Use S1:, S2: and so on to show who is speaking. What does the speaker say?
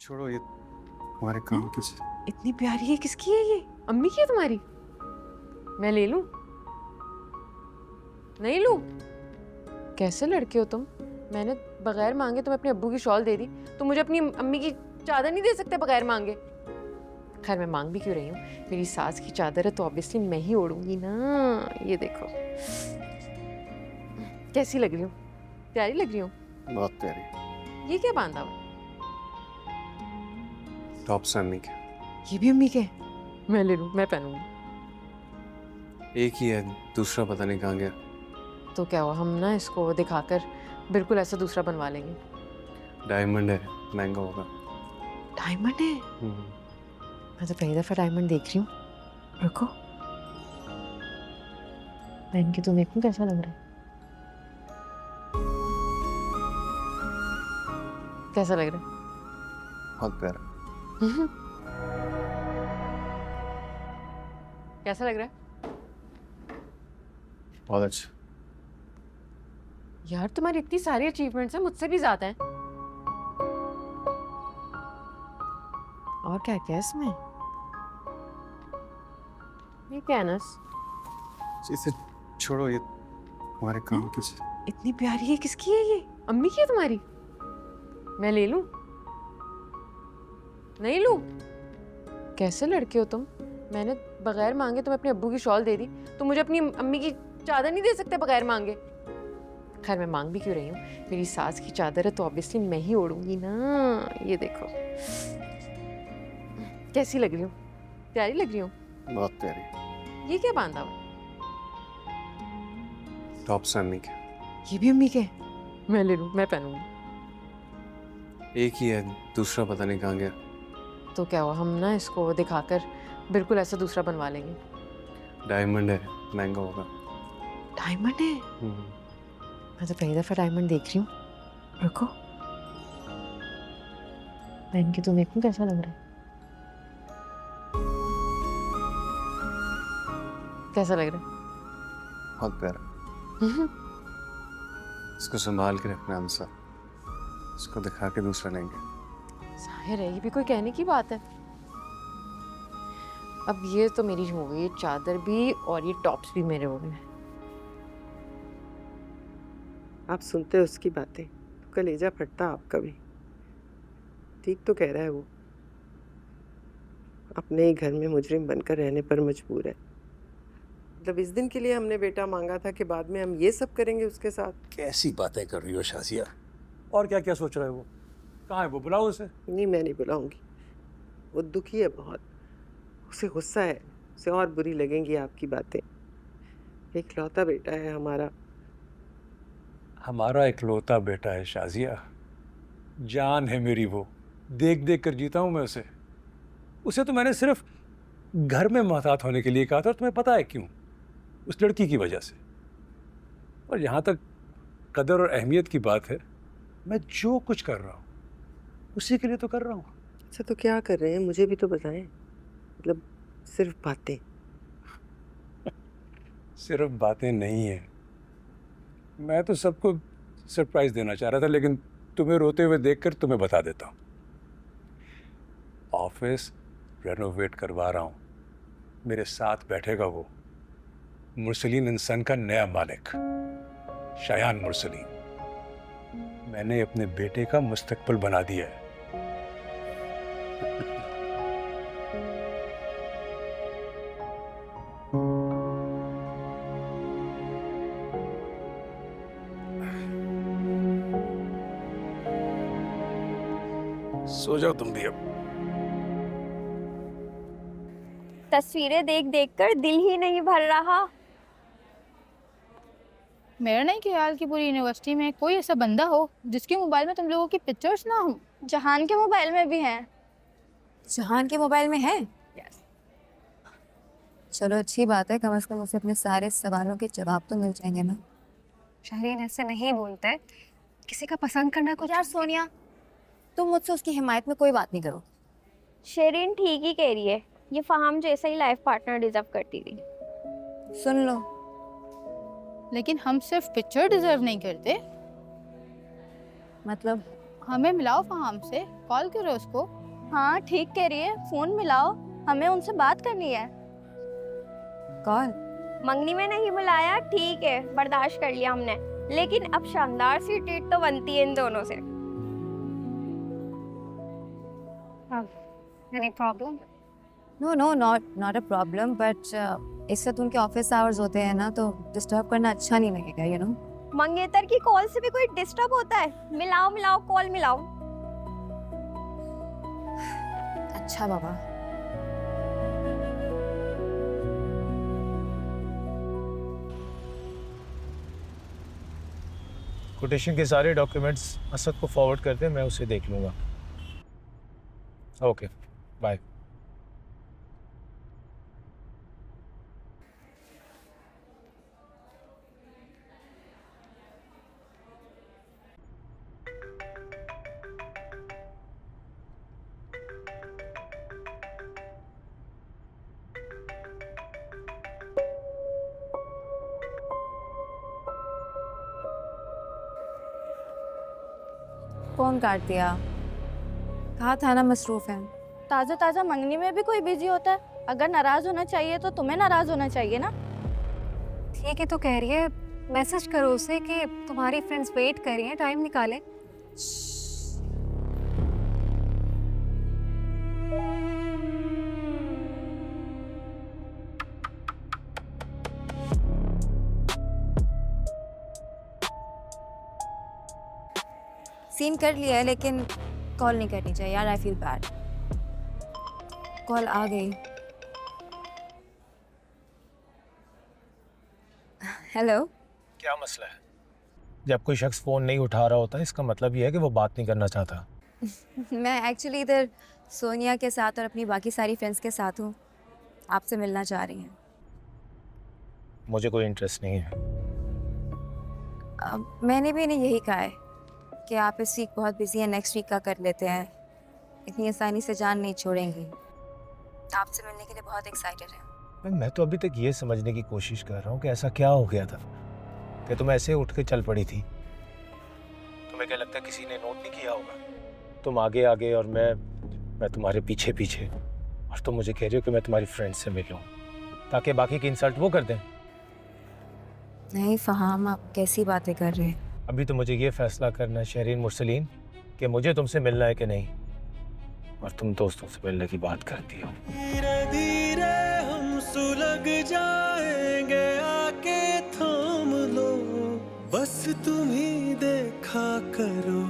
S1: छोड़ो ये तुम्हारे काम की चीज़।
S2: इतनी प्यारी है, किसकी है ये? अम्मी की है तुम्हारी? मैं ले लूं? नहीं लूं? कैसे लड़के हो तुम? मैंने बगैर मांगे तुम्हें अपने अब्बू की शॉल दे दी, तुम मुझे अपनी अम्मी की चादर नहीं दे सकते बगैर मांगे? खैर मैं मांग भी क्यों रही हूँ, मेरी सास की चादर है तो ऑब्वियसली मैं ही ओढ़ूंगी ना। ये देखो कैसी लग रही हूँ, प्यारी लग रही हूँ।
S1: बहुत प्यारी।
S2: ये क्या बांधा हुआ?
S1: टॉप से अम्मी के।
S2: ये भी अम्मी के? मैं ले लूँ, मैं पहनूंगी।
S1: एक ही है, दूसरा पता नहीं कहाँ गया।
S2: तो क्या हुआ, हम ना इसको दिखाकर बिल्कुल ऐसा दूसरा बनवा लेंगे।
S1: डायमंड है, महंगा होगा।
S2: डायमंड है? मैं तो पहली दफा डायमंड देख रही हूँ। रुको पहन के तो देखूं कैसा लग रहा है। कैसा लग रहा है?
S1: बहुत प्यारा।
S2: कैसा लग रहा है?
S1: बहुत अच्छा।
S2: यार तुम्हारी इतनी सारी अचीवमेंट्स हैं, मुझसे भी ज्यादा हैं। और क्या क्या है इसमें? ये क्या है नस?
S1: इसे छोड़ो ये तुम्हारे काम की चीज़।
S2: इतनी प्यारी है, किसकी है ये? अम्मी की है तुम्हारी? मैं ले लूं? नहीं लूं? कैसे लड़के हो तुम? मैंने बगैर मांगे तुम्हें अपने अब्बू की शॉल दे दी, तुम मुझे अपनी अम्मी की चादर नहीं दे सकते बगैर मांगे? खैर मैं मांग भी क्यों रही हूँ, मेरी सास की चादर है तो ऑब्वियसली मैं ही ओढ़ूंगी ना। ये देखो कैसी लग रही हूँ, प्यारी लग रही हूँ।
S1: बहुत प्यारी।
S2: ये क्या बांधा हुआ?
S1: टॉप से अम्मी के।
S2: ये भी अम्मी के? मैं ले लूँ, मैं पहनूंगी।
S1: एक ही है, दूसरा पता नहीं कहाँ गया।
S2: तो क्या हुआ, हम ना इसको दिखाकर बिल्कुल ऐसा दूसरा बनवा लेंगे।
S1: डायमंड है, महंगा होगा।
S2: डायमंड है? मैं तो पहली दफा डायमंड देख रही हूँ। रुको पहन के तो देखूं कैसा लग रहा है। कैसा लग रहा है?
S1: बहुत प्यारा। इसको संभाल के रखना हमसा, इसको दिखा के दूसरा लेंगे।
S2: जाहिर है ये भी कोई कहने की बात है। अब ये तो मेरी हो गई, चादर भी और ये टॉप्स भी मेरे हो गए।
S3: आप सुनते हो उसकी बातें तो कलेजा फटता आपका भी। ठीक तो कह रहा है वो, अपने ही घर में मुजरिम बनकर रहने पर मजबूर है। मतलब इस दिन के लिए हमने बेटा मांगा था कि बाद में हम ये सब करेंगे उसके साथ।
S4: कैसी बातें कर रही हो शाजिया? और क्या क्या सोच रहे हो? कहाँ है वो? बुलाओ उसे।
S3: नहीं मैं नहीं बुलाऊंगी, वो दुखी है बहुत, उसे गुस्सा है, उसे और बुरी लगेंगी आपकी बातें। एक लौता बेटा है हमारा।
S4: हमारा इकलौता बेटा है शाजिया, जान है मेरी वो, देख देख कर जीता हूँ मैं उसे। उसे तो मैंने सिर्फ घर में मोहतात होने के लिए कहा था, और तुम्हें पता है क्यों? उस लड़की की वजह से। और यहाँ तक कदर और अहमियत की बात है, मैं जो कुछ कर रहा हूँ उसी के लिए तो कर रहा हूँ।
S3: अच्छा तो क्या कर रहे हैं, मुझे भी तो बताएं। मतलब सिर्फ बातें?
S4: सिर्फ बातें नहीं है, मैं तो सबको सरप्राइज देना चाह रहा था, लेकिन तुम्हें रोते हुए देखकर तुम्हें बता देता हूँ। ऑफिस रेनोवेट करवा रहा हूँ, मेरे साथ बैठेगा वो, मुरसलीन इंसान का नया मालिक शायान मुरसलीन। मैंने अपने बेटे का मुस्तकबिल बना दिया है। सो जाओ तुम भी अब।
S5: तस्वीरें देख देख कर दिल ही नहीं भर रहा।
S6: मेरा नहीं ख्याल कि पूरी यूनिवर्सिटी में कोई ऐसा बंदा हो जिसके मोबाइल में तुम लोगों की पिक्चर्स ना हो।
S5: जहान के मोबाइल में भी हैं।
S7: जहान के मोबाइल में है? चलो अच्छी बात है, कम से कम उसे अपने सारे सवालों के जवाब तो मिल जाएंगे ना।
S8: शहरीन ऐसे नहीं बोलते, किसी का पसंद करना कुछ।
S7: यार सोनिया, तुम मुझसे उसकी हिमायत में कोई बात नहीं करो।
S5: शेरीन ठीक ही कह रही है, ये फहाम जैसा ही लाइफ पार्टनर डिजर्व करती थी।
S7: सुन लो,
S6: लेकिन हम सिर्फ पिक्चर डिजर्व नहीं करते।
S7: मतलब
S6: हमें मिलाओ फहाम से, कॉल करो उसको।
S5: हाँ ठीक कह रही है, फोन मिलाओ, हमें उनसे बात करनी है।
S7: कॉल?
S5: मंगनी में नहीं बुलाया, ठीक है, बर्दाश्त कर लिया हमने, लेकिन अब शानदार सी ट्रीट तो बनती है इन दोनों से।
S8: Any problem?
S7: No no, not a problem, but इस वक्त उनके ऑफिस आवर्स होते हैं ना, तो डिस्टर्ब करना अच्छा नहीं लगेगा, यू नो।
S5: मंगेतर की कॉल से भी कोई डिस्टर्ब होता है? मिलाओ मिलाओ, कॉल मिलाओ।
S7: अच्छा बाबा।
S9: कोटेशन के सारे डॉक्यूमेंट्स असद को फॉरवर्ड कर दे, मैं उसे देख लूँगा। Okay, bye.
S7: फोन काट दिया, कहा था ना मसरूफ है।
S5: ताज़ा ताज़ा मंगनी में भी कोई बिजी होता है? अगर नाराज होना चाहिए तो तुम्हें नाराज होना चाहिए ना।
S8: ठीक है तो कह रही है, मैसेज करो उसे कि तुम्हारी फ्रेंड्स वेट कर रही हैं, टाइम निकाले।
S7: सीन कर लिया है, लेकिन कॉल नहीं करनी चाहिए यार, आई फील बैड। कॉल आ गई। हेलो।
S9: क्या मसला है? जब कोई शख्स फ़ोन नहीं उठा रहा होता, इसका मतलब ये है कि वो बात नहीं करना चाहता।
S7: मैं एक्चुअली इधर सोनिया के साथ और अपनी बाकी सारी फ्रेंड्स के साथ हूँ, आपसे मिलना चाह रही हैं।
S9: मुझे कोई इंटरेस्ट नहीं है।
S7: मैंने भी इन्हें यही कहा है कि आप इस वीक बहुत बिजी हैं, नेक्स्ट वीक का कर लेते हैं, इतनी आसानी से जान नहीं छोड़ेंगी। आपसे मिलने के लिए बहुत एक्साइटेड है।
S9: मैं तो अभी तक ये समझने की कोशिश कर रहा हूँ कि ऐसा क्या हो गया था कि तुम ऐसे उठ के चल पड़ी थी। तुम्हें क्या लगता है किसी ने नोट नहीं किया होगा? तुम आगे आगे और मैं तुम्हारे पीछे पीछे, और तुम मुझे कह रही हो कि मैं तुम्हारी फ्रेंड से मिलूं ताकि बाकी की इंसल्ट वो कर दें।
S7: नहीं फहाम, आप कैसी बातें कर रहे हैं?
S9: अभी तो मुझे ये फैसला करना है शहरीन मुरसलीन कि मुझे तुमसे मिलना है कि नहीं, और तुम दोस्तों से मिलने की बात करती हो।
S10: धीरे धीरे हम सुलग जाएंगे, आके थाम लो, बस तुम ही देखा करो।